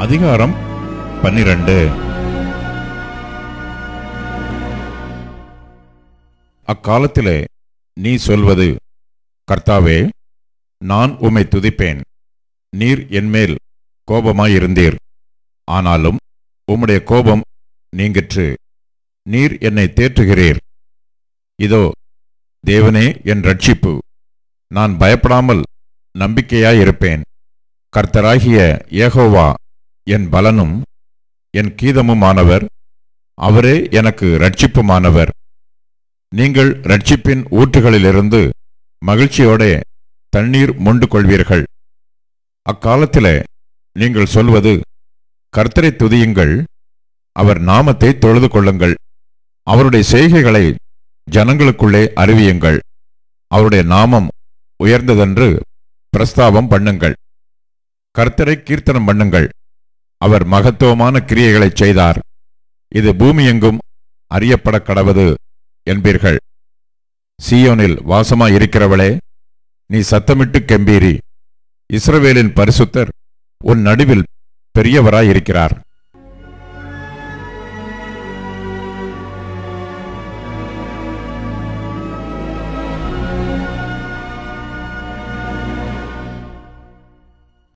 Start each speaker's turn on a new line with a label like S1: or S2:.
S1: அதிகாரம் 12. அக்காலத்திலே நீ சொல்வது, கர்த்தாவே, நான் உம்மை துதிப்பேன். நீர் என்மேல் கோபமாயிருந்தீர். ஆனாலும் உம்முடைய கோபம் நீங்கிற்று. நீர் என்னை தேற்றுகிறீர். இதோ, தேவனே என் இரட்சிப்பு. நான் பயப்படாமல் நம்பிக்கையாயிருப்பேன். கர்த்தராகிய யெகோவா என் பலனும் என் கீதமுமானவர். அவரே எனக்கு இரட்சிப்புமானவர். நீங்கள் இரட்சிப்பின் ஊற்றுகளிலிருந்து மகிழ்ச்சியோடே தண்ணீர் மொண்டு கொள்வீர்கள். அக்காலத்திலே நீங்கள் சொல்வது, கர்த்தரை துதியுங்கள், அவர் நாமத்தை தொழுது கொள்ளுங்கள், அவருடைய செய்கைகளை ஜனங்களுக்குள்ளே அறிவியுங்கள், அவருடைய நாமம் உயர்ந்ததென்று பிரஸ்தாபம் பண்ணுங்கள். கர்த்தரை கீர்த்தனம் பண்ணுங்கள், அவர் மகத்துவமான கிரியைகளைச் செய்தார், இது பூமியெங்கும் அறியப்பட கடவது என்பீர்கள். சீயோனில் வாசமாயிருக்கிறவளே, நீ சத்தமிட்டு கெம்பீரி. இஸ்ரவேலின் பரிசுத்தர் உன் நடுவில் பெரியவராயிருக்கிறார்.